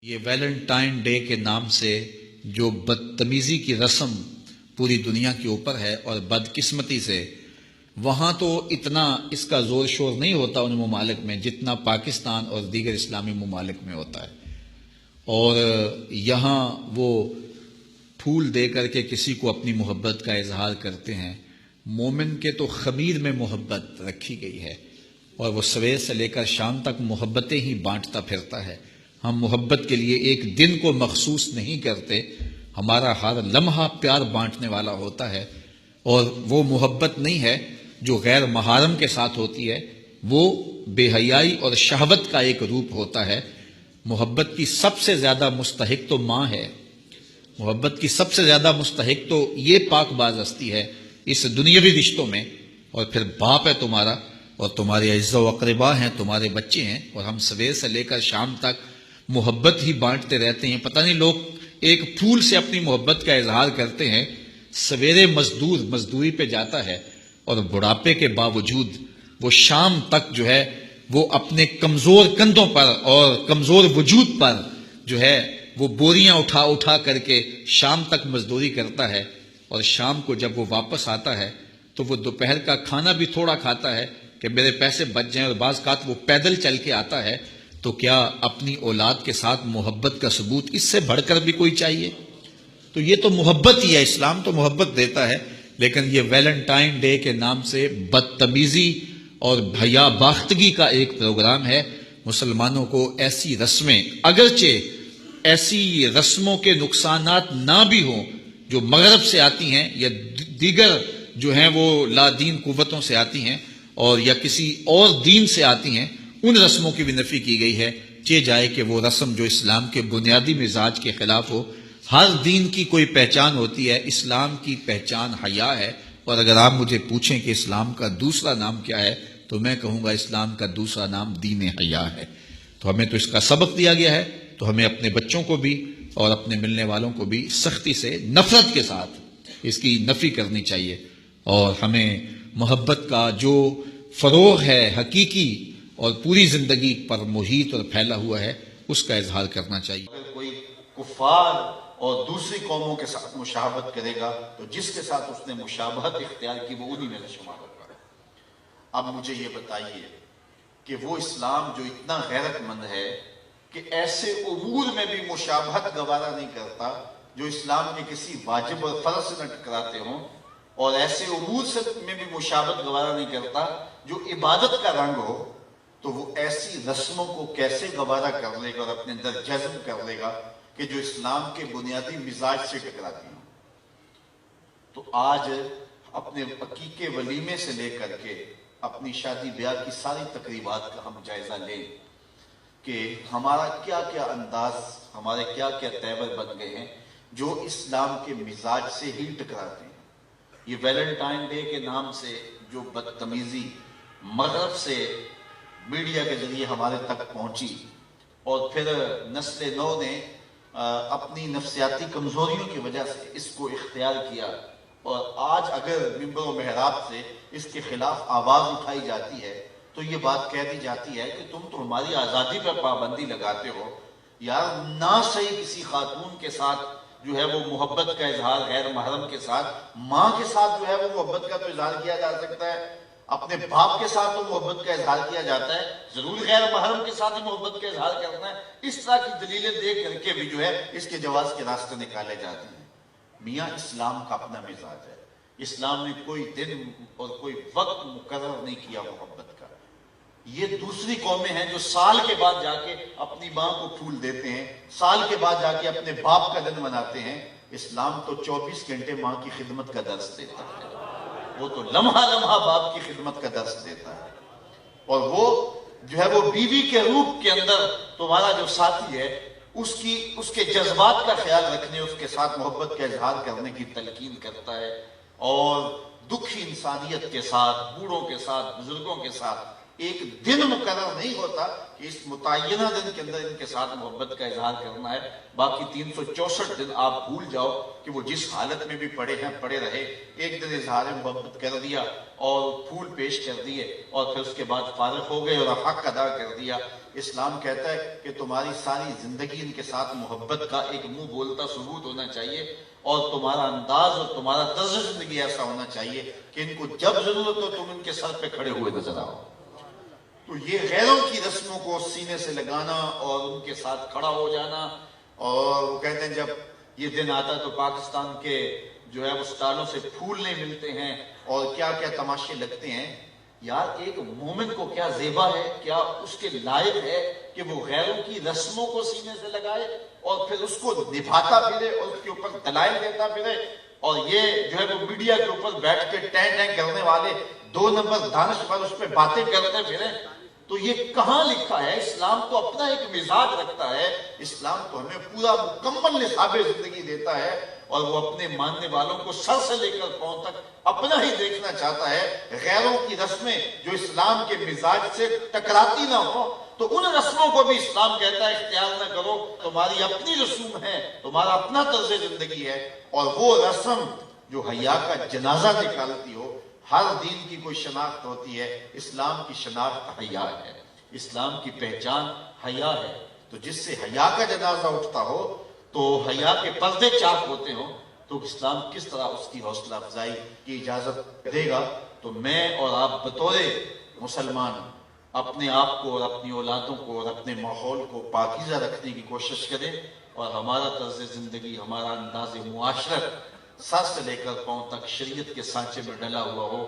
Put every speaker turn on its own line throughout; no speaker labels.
یہ Valentine day کے نام سے جو بدتمیزی کی رسم پوری دنیا کے اوپر ہے اور بدقسمتی سے وہاں تو اتنا اس کا زور شور نہیں ہوتا ان ممالک میں جتنا پاکستان اور دیگر اسلامی ممالک میں ہوتا ہے، اور یہاں وہ پھول دے کر کے کسی کو اپنی محبت کا اظہار کرتے ہیں۔ مومن کے تو خمیر میں محبت رکھی گئی ہے اور وہ سویر سے لے کر شام تک محبتیں ہی بانٹتا پھرتا ہے۔ ہم محبت کے لیے ایک دن کو مخصوص نہیں کرتے، ہمارا ہر لمحہ پیار بانٹنے والا ہوتا ہے، اور وہ محبت نہیں ہے جو غیر محارم کے ساتھ ہوتی ہے، وہ بے حیائی اور شہوت کا ایک روپ ہوتا ہے۔ محبت کی سب سے زیادہ مستحق تو ماں ہے، محبت کی سب سے زیادہ مستحق تو یہ پاک باز ہستی ہے اس دنیاوی رشتوں میں، اور پھر باپ ہے تمہارا، اور تمہارے اعزاء و اقربا ہیں، تمہارے بچے ہیں، اور ہم سویر سے لے کر شام تک محبت ہی بانٹتے رہتے ہیں۔ پتہ نہیں لوگ ایک پھول سے اپنی محبت کا اظہار کرتے ہیں، سویرے مزدور مزدوری پہ جاتا ہے اور بڑھاپے کے باوجود وہ شام تک جو ہے وہ اپنے کمزور کندھوں پر اور کمزور وجود پر جو ہے وہ بوریاں اٹھا اٹھا کر کے شام تک مزدوری کرتا ہے، اور شام کو جب وہ واپس آتا ہے تو وہ دوپہر کا کھانا بھی تھوڑا کھاتا ہے کہ میرے پیسے بچ جائیں، اور بعض اوقات وہ پیدل چل کے آتا ہے۔ تو کیا اپنی اولاد کے ساتھ محبت کا ثبوت اس سے بڑھ کر بھی کوئی چاہیے؟ تو یہ تو محبت ہی ہے، اسلام تو محبت دیتا ہے، لیکن یہ ویلنٹائن ڈے کے نام سے بدتمیزی اور بھیا باختگی کا ایک پروگرام ہے۔ مسلمانوں کو ایسی رسمیں، اگرچہ ایسی رسموں کے نقصانات نہ بھی ہوں جو مغرب سے آتی ہیں یا دیگر جو ہیں وہ لا دین قوتوں سے آتی ہیں اور یا کسی اور دین سے آتی ہیں، ان رسموں کی بھی نفی کی گئی ہے، چہ جائے کہ وہ رسم جو اسلام کے بنیادی مزاج کے خلاف ہو۔ ہر دین کی کوئی پہچان ہوتی ہے، اسلام کی پہچان حیا ہے، اور اگر آپ مجھے پوچھیں کہ اسلام کا دوسرا نام کیا ہے تو میں کہوں گا اسلام کا دوسرا نام دین حیا ہے۔ تو ہمیں تو اس کا سبق دیا گیا ہے، تو ہمیں اپنے بچوں کو بھی اور اپنے ملنے والوں کو بھی سختی سے، نفرت کے ساتھ اس کی نفی کرنی چاہیے، اور ہمیں محبت کا جو فروغ ہے حقیقی اور پوری زندگی پر محیط اور پھیلا ہوا ہے اس کا اظہار کرنا چاہیے۔
اگر کوئی کفار اور دوسری قوموں کے ساتھ مشابہت کرے گا تو جس کے ساتھ اس نے مشابہت اختیار کی وہ انہی میں سے شمار ہوگا۔ اب مجھے یہ بتائیے کہ وہ اسلام جو اتنا غیرت مند ہے کہ ایسے امور میں بھی مشابہت گوارا نہیں کرتا جو اسلام کے کسی واجب اور فرض سے نہ ٹکراتے ہوں، اور ایسے امور سے میں بھی مشابہت گوارا نہیں کرتا جو عبادت کا رنگ ہو، تو وہ ایسی رسموں کو کیسے گوارا کر لے گا اور اپنے اندر جذب کر لے گا کہ جو اسلام کے بنیادی مزاج سے ٹکراتی ہوں۔ تو آج اپنے عقیقے ولیمے سے لے کر کے اپنی شادی بیاہ کی ساری تقریبات کا ہم جائزہ لیں کہ ہمارا کیا کیا انداز، ہمارے کیا کیا تیور بن گئے ہیں جو اسلام کے مزاج سے ہی ٹکراتے ہیں۔ یہ ویلنٹائن ڈے کے نام سے جو بدتمیزی مغرب سے میڈیا کے ذریعے ہمارے تک پہنچی، اور پھر نسل نو نے اپنی نفسیاتی کمزوریوں کی وجہ سے اس کو اختیار کیا، اور آج اگر منبر و محراب سے اس کے خلاف آواز اٹھائی جاتی ہے تو یہ بات کہہ دی جاتی ہے کہ تم تو ہماری آزادی پر پابندی لگاتے ہو۔ یار نہ صحیح کسی خاتون کے ساتھ جو ہے وہ محبت کا اظہار غیر محرم کے ساتھ، ماں کے ساتھ جو ہے وہ محبت کا تو اظہار کیا جا سکتا ہے، اپنے باپ کے ساتھ تو محبت کا اظہار کیا جاتا ہے، ضرور غیر محرم کے ساتھ ہی محبت کا اظہار کرنا ہے۔ اس طرح کی دلیلیں دے کر کے بھی جو ہے اس کے جواز کے راستے نکالے جاتے ہیں۔ میاں اسلام کا اپنا مزاج ہے، اسلام نے کوئی دن اور کوئی وقت مقرر نہیں کیا محبت کا۔ یہ دوسری قومیں ہیں جو سال کے بعد جا کے اپنی ماں کو پھول دیتے ہیں، سال کے بعد جا کے اپنے باپ کا دن مناتے ہیں۔ اسلام تو 24 گھنٹے ماں کی خدمت کا درس دیتا ہے، وہ تو لمحہ لمحہ باپ کی خدمت کا درس دیتا ہے، اور وہ جو ہے وہ بیوی کے روپ کے اندر تمہارا جو ساتھی ہے اس کے جذبات کا خیال رکھنے، اس کے ساتھ محبت کا اظہار کرنے کی تلقین کرتا ہے، اور دکھی انسانیت کے ساتھ، بوڑھوں کے ساتھ، بزرگوں کے ساتھ ایک دن مقرر نہیں ہوتا کہ اس متعینہ دن کے اندر ان کے ساتھ محبت کا اظہار کرنا ہے۔ باقی 364 دن آپ بھول جاؤ کہ وہ جس حالت میں بھی پڑے ہیں پڑے رہے، ایک دن اظہار محبت کر دیا اور پھول پیش کر دیے اور پھر اس کے بعد فارغ ہو گئے اور حق ادا کر دیا۔ اسلام کہتا ہے کہ تمہاری ساری زندگی ان کے ساتھ محبت کا ایک منہ بولتا ثبوت ہونا چاہیے، اور تمہارا انداز اور تمہارا طرز زندگی ایسا ہونا چاہیے کہ ان کو جب ضرورت ہو تم ان کے سر پہ کھڑے ہوئے نظر آؤ۔ تو یہ غیروں کی رسموں کو سینے سے لگانا اور ان کے ساتھ کھڑا ہو جانا، اور وہ کہتے ہیں جب یہ دن آتا ہے تو پاکستان کے جو ہے وہ سٹالوں سے پھول نہیں ملتے ہیں اور کیا کیا تماشے لگتے ہیں۔ یار ایک مومن کو کیا زیبا ہے، کیا اس کے لائق ہے کہ وہ غیروں کی رسموں کو سینے سے لگائے اور پھر اس کو نبھاتا پھرے اور اس کے اوپر دلائل دیتا پھرے، اور یہ جو ہے وہ میڈیا کے اوپر بیٹھ کے ٹین ٹین کرنے والے 2 نمبر دانش پر اس پہ باتیں کرتے پھرے۔ تو یہ کہاں لکھا ہے؟ اسلام تو اپنا ایک مزاج رکھتا ہے، اسلام تو ہمیں پورا مکمل نصاب زندگی دیتا ہے، اور وہ اپنے ماننے والوں کو سر سے لے کر پاؤں تک اپنا ہی دیکھنا چاہتا ہے۔ غیروں کی رسمیں جو اسلام کے مزاج سے ٹکراتی نہ ہو تو ان رسموں کو بھی اسلام کہتا ہے اختیار نہ کرو، تمہاری اپنی رسوم ہے، تمہارا اپنا طرز زندگی ہے، اور وہ رسم جو حیا کا جنازہ نکالتی ہو۔ ہر دین کی کوئی شناخت ہوتی ہے، اسلام کی شناخت حیا ہے، اسلام کی پہچان حیا ہے۔ تو جس سے حیا کا جنازہ اٹھتا ہو تو حیا کے پردے چاک ہوتے ہوں، تو اسلام کس طرح اس کی حوصلہ افزائی کی اجازت دے گا؟ تو میں اور آپ بطور مسلمان اپنے آپ کو اور اپنی اولادوں کو اور اپنے ماحول کو پاکیزہ رکھنے کی کوشش کریں، اور ہمارا طرز زندگی، ہمارا انداز معاشرت سر سے لے کر پاؤں تک شریعت کے سانچے میں ڈلا ہوا ہو،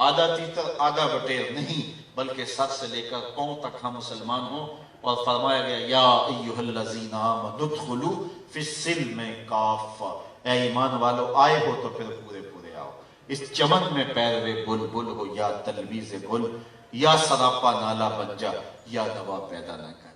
آدھا تیتر آدھا بٹیر نہیں، بلکہ سر سے لے کر پاؤں تک ہم مسلمان ہوں۔ اور فرمایا گیا یا ایھا الذین آمنوا ادخلوا فی السلم کافہ، اے ایمان والو آئے ہو تو پھر پورے پورے آؤ، اس چمن میں پیروے بلبل ہو یا تلویز گل، یا سراپا نالا بن جا یا دوا پیدا نہ کر۔